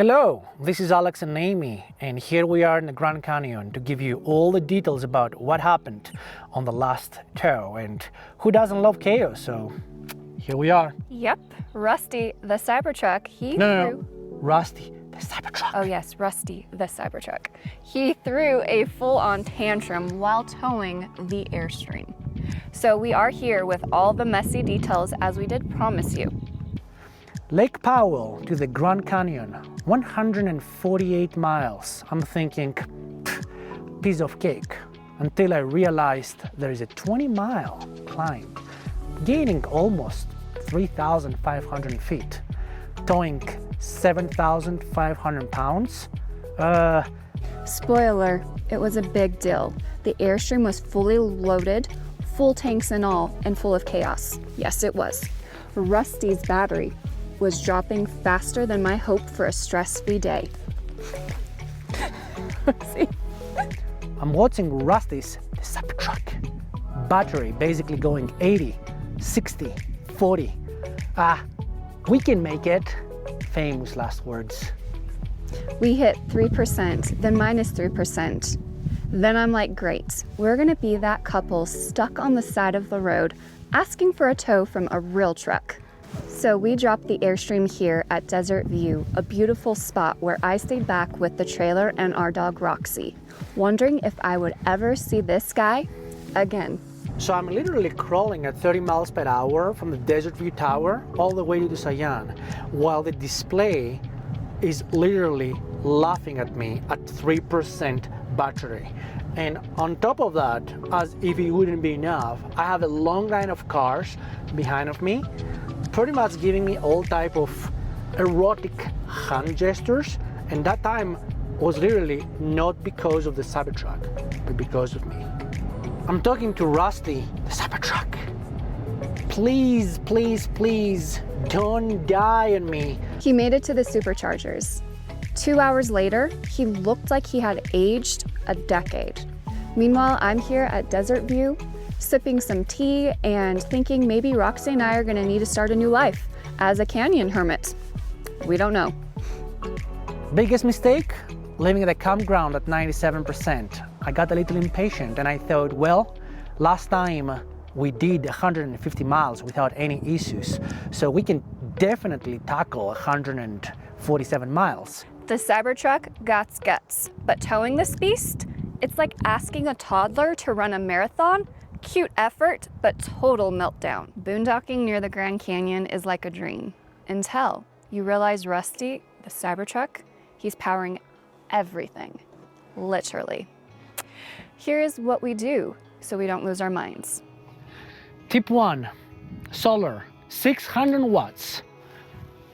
Hello, this is Alex and Amy, and here we are in the Grand Canyon to give you all the details about what happened on the last tow. And who doesn't love chaos? So here we are. Yep, Rusty, the Cybertruck, No, Rusty, the Cybertruck. Oh yes, Rusty, the Cybertruck. He threw a full-on tantrum while towing the Airstream. So we are here with all the messy details as we did promise you. Lake Powell to the Grand Canyon, 148 miles. I'm thinking, piece of cake, until I realized there is a 20-mile climb, gaining almost 3,500 feet, towing 7,500 pounds. Spoiler, it was a big deal. The Airstream was fully loaded, full tanks and all, and full of chaos. Yes, it was. Rusty's battery was dropping faster than my hope for a stress-free day. See? I'm watching Rusty's the Cybertruck battery basically going 80, 60, 40. We can make it. Famous last words. We hit 3%, then minus 3%. Then I'm like, great, we're gonna be that couple stuck on the side of the road asking for a tow from a real truck. So we dropped the Airstream here at Desert View, a beautiful spot where I stayed back with the trailer and our dog Roxy, wondering if I would ever see this guy again. So I'm literally crawling at 30 miles per hour from the Desert View Tower all the way to the Sayan, while the display is literally laughing at me at 3% battery. And on top of that, as if it wouldn't be enough, I have a long line of cars behind of me, pretty much giving me all type of erotic hand gestures, and that time was literally not because of the Cybertruck, but because of me. I'm talking to Rusty, the Cybertruck. Please, please, please, don't die on me. He made it to the superchargers. 2 hours later, he looked like he had aged a decade. Meanwhile, I'm here at Desert View, sipping some tea and thinking maybe Roxy and I are gonna need to start a new life as a canyon hermit. We don't know. Biggest mistake? Leaving the campground at 97%. I got a little impatient and I thought, well, last time we did 150 miles without any issues, so we can definitely tackle 147 miles. The Cybertruck got guts, but towing this beast, it's like asking a toddler to run a marathon. Cute effort, but total meltdown. Boondocking near the Grand Canyon is like a dream. Until you realize Rusty, the Cybertruck, he's powering everything, literally. Here is what we do so we don't lose our minds. Tip 1, solar, 600 watts.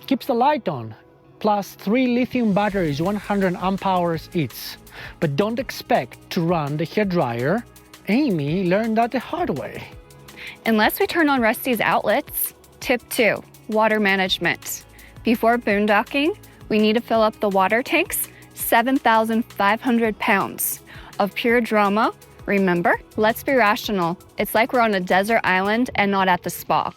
Keeps the light on, plus 3 lithium batteries, 100 amp hours each. But don't expect to run the hairdryer. Amy learned that the hard way. Unless we turn on Rusty's outlets. Tip 2, water management. Before boondocking, we need to fill up the water tanks, 7,500 pounds of pure drama. Remember, let's be rational. It's like we're on a desert island and not at the spa.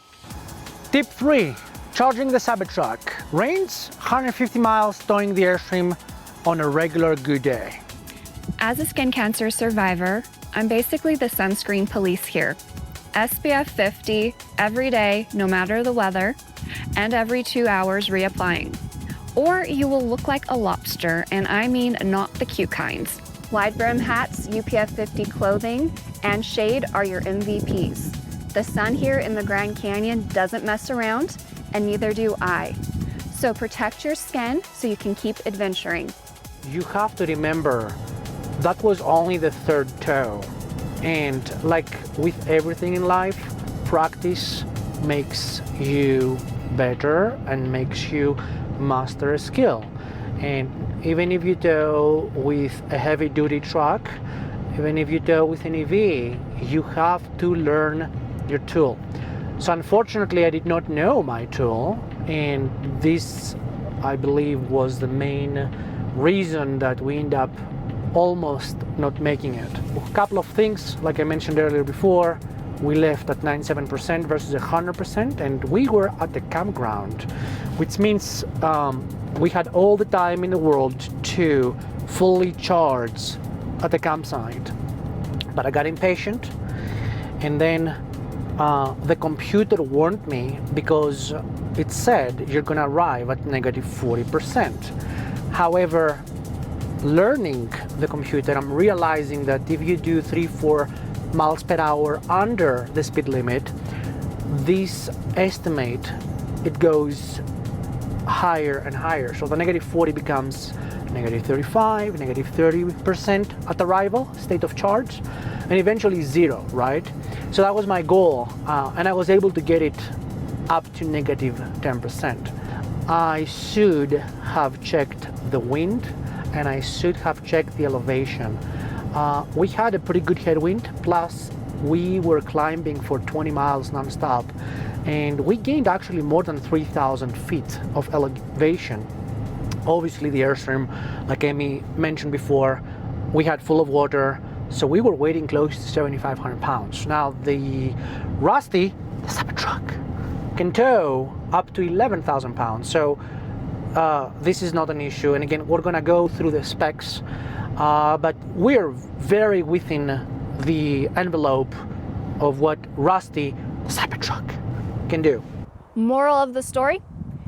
Tip 3, charging the Cybertruck. Range 150 miles towing the Airstream on a regular good day. As a skin cancer survivor, I'm basically the sunscreen police here. SPF 50 every day, no matter the weather, and every 2 hours reapplying. Or you will look like a lobster, and I mean not the cute kinds. Wide brim hats, UPF 50 clothing, and shade are your MVPs. The sun here in the Grand Canyon doesn't mess around, and neither do I. So protect your skin so you can keep adventuring. You have to remember, that was only the third tow. And like with everything in life, practice makes you better and makes you master a skill. And even if you tow with a heavy duty truck, even if you tow with an EV, you have to learn your tool. So unfortunately, I did not know my tool, and this, I believe, was the main reason that we end up almost not making it. A couple of things, like I mentioned earlier before, we left at 97% versus 100%, and we were at the campground, which means we had all the time in the world to fully charge at the campsite. But I got impatient, and then the computer warned me because it said you're gonna arrive at negative 40%. However, learning the computer, I'm realizing that if you do 3-4 miles per hour under the speed limit, this estimate, it goes higher and higher. So the negative 40 becomes negative 35, negative 30% at arrival, state of charge, and eventually 0, right? So that was my goal, and I was able to get it up to negative 10%. I should have checked the wind, and I should have checked the elevation. We had a pretty good headwind, plus we were climbing for 20 miles non-stop, and we gained actually more than 3,000 feet of elevation. Obviously the Airstream, like Amy mentioned before, we had full of water, so we were weighing close to 7,500 pounds. Now the Rusty, the Cybertruck, can tow up to 11,000 pounds. So this is not an issue. And again, we're gonna go through the specs, but we're very within the envelope of what Rusty, the Cybertruck, can do. Moral of the story?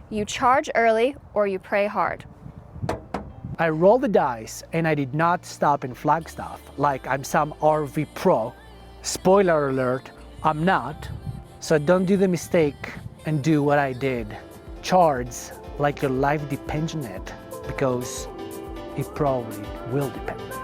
You charge early or you pray hard. I rolled the dice and I did not stop in Flagstaff like I'm some RV pro. Spoiler alert, I'm not. So don't do the mistake and do what I did. Charge like your life depends on it, because it probably will depend on it.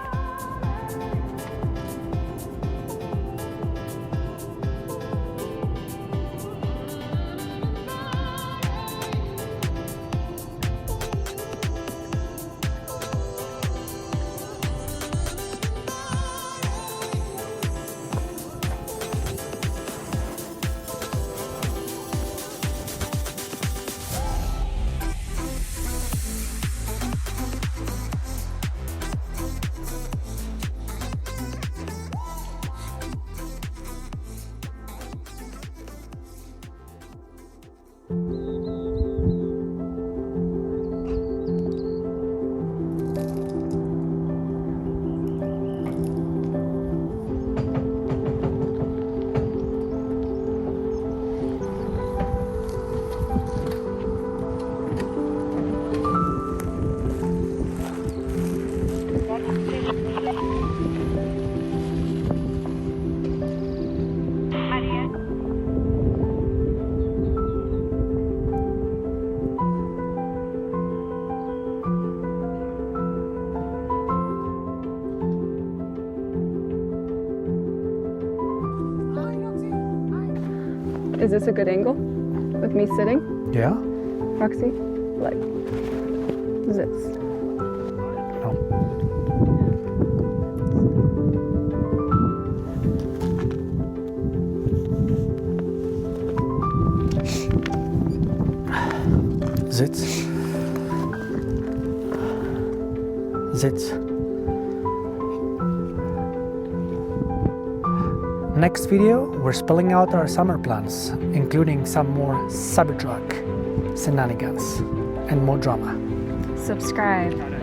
Is this a good angle with me sitting? Yeah? Roxy, like this. No. Sitz. Sitz. Next video, we're spelling out our summer plans, including some more Cybertruck shenanigans and more drama. Subscribe.